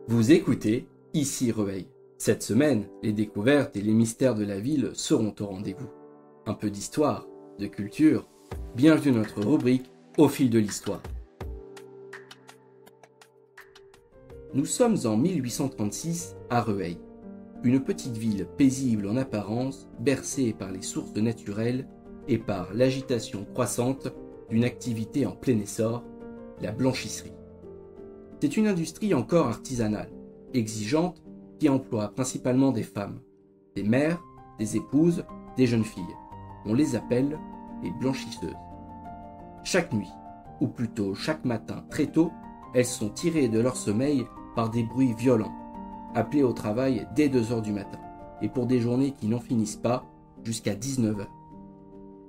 Vous écoutez Ici Rueil. Cette semaine, les découvertes et les mystères de la ville seront au rendez-vous. Un peu d'histoire, de culture, bienvenue dans notre rubrique Au fil de l'histoire. Nous sommes en 1836 à Rueil, une petite ville paisible en apparence, bercée par les sources naturelles et par l'agitation croissante d'une activité en plein essor, la blanchisserie. C'est une industrie encore artisanale, exigeante, qui emploie principalement des femmes, des mères, des épouses, des jeunes filles. On les appelle les blanchisseuses. Chaque nuit, ou plutôt chaque matin très tôt, elles sont tirées de leur sommeil par des bruits violents, appelées au travail dès 2 heures du matin, et pour des journées qui n'en finissent pas, jusqu'à 19 heures.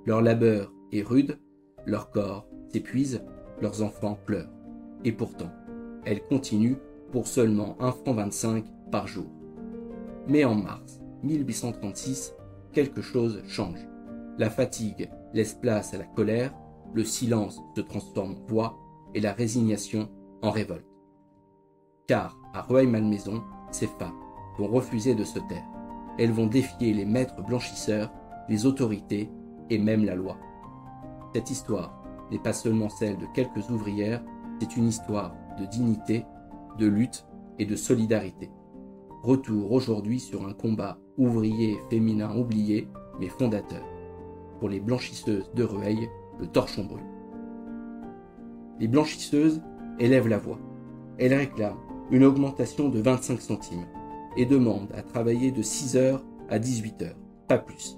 Leur labeur est rude, leur corps s'épuise, leurs enfants pleurent. Et pourtant, elles continuent pour seulement 1,25 franc par jour. Mais en mars 1836, quelque chose change. La fatigue laisse place à la colère, le silence se transforme en voix et la résignation en révolte. Car à Rueil-Malmaison, ces femmes vont refuser de se taire. Elles vont défier les maîtres blanchisseurs, les autorités et même la loi. Cette histoire n'est pas seulement celle de quelques ouvrières, c'est une histoire de dignité, de lutte et de solidarité. Retour aujourd'hui sur un combat ouvrier et féminin oublié, mais fondateur. Pour les blanchisseuses de Rueil, le torchon brûle. Les blanchisseuses élèvent la voix. Elles réclament une augmentation de 25 centimes et demandent à travailler de 6 heures à 18 heures, pas plus.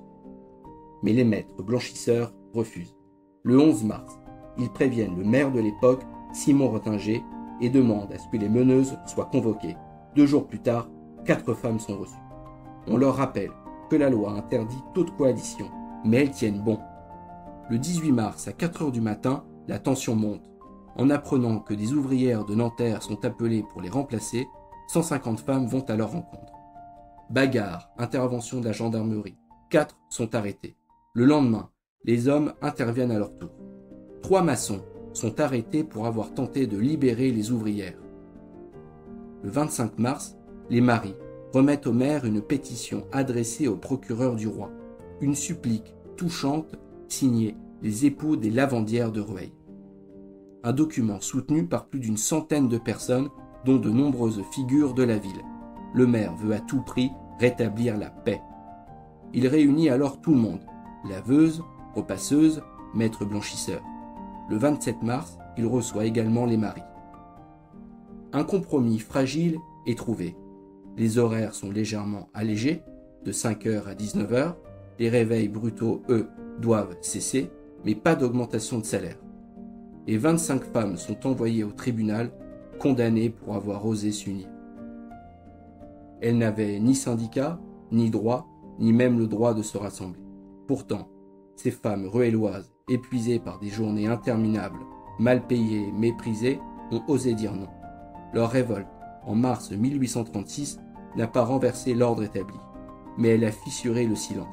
Mais les maîtres blanchisseurs refusent. Le 11 mars, ils préviennent le maire de l'époque, Simon Rottinger, et demandent à ce que les meneuses soient convoquées. 2 jours plus tard, 4 femmes sont reçues. On leur rappelle que la loi interdit toute coalition, mais elles tiennent bon. Le 18 mars à 4 heures du matin, la tension monte. En apprenant que des ouvrières de Nanterre sont appelées pour les remplacer, 150 femmes vont à leur rencontre. Bagarre, intervention de la gendarmerie. 4 sont arrêtés. Le lendemain, les hommes interviennent à leur tour. 3 maçons sont arrêtés pour avoir tenté de libérer les ouvrières. Le 25 mars, les maris remettent au maire une pétition adressée au procureur du roi, une supplique touchante signée les époux des lavandières de Rueil. Un document soutenu par plus d'une centaine de personnes, dont de nombreuses figures de la ville. Le maire veut à tout prix rétablir la paix. Il réunit alors tout le monde, laveuses, repasseuses, maîtres blanchisseurs. Le 27 mars, il reçoit également les maris. Un compromis fragile est trouvé. Les horaires sont légèrement allégés, de 5 heures à 19 heures. Les réveils brutaux, eux, doivent cesser, mais pas d'augmentation de salaire. Les 25 femmes sont envoyées au tribunal, condamnées pour avoir osé s'unir. Elles n'avaient ni syndicat, ni droit, ni même le droit de se rassembler. Pourtant, ces femmes ruelloises, épuisées par des journées interminables, mal payées et méprisées, ont osé dire non. Leur révolte, en mars 1836, n'a pas renversé l'ordre établi, mais elle a fissuré le silence.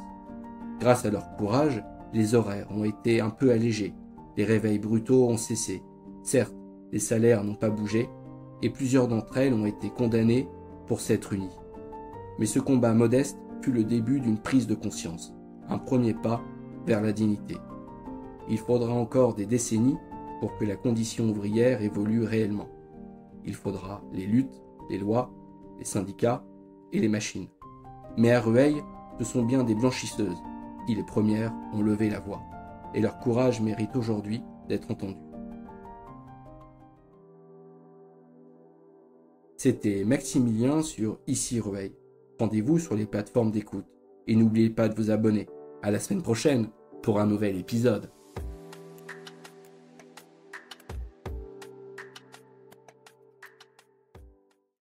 Grâce à leur courage, les horaires ont été un peu allégés, les réveils brutaux ont cessé. Certes, les salaires n'ont pas bougé, et plusieurs d'entre elles ont été condamnées pour s'être unies. Mais ce combat modeste fut le début d'une prise de conscience, un premier pas vers la dignité. Il faudra encore des décennies pour que la condition ouvrière évolue réellement. Il faudra les luttes, les lois, les syndicats et les machines. Mais à Rueil, ce sont bien des blanchisseuses qui, les premières, ont levé la voix. Et leur courage mérite aujourd'hui d'être entendu. C'était Maximilien sur Ici Rueil. Rendez-vous sur les plateformes d'écoute. Et n'oubliez pas de vous abonner. À la semaine prochaine pour un nouvel épisode.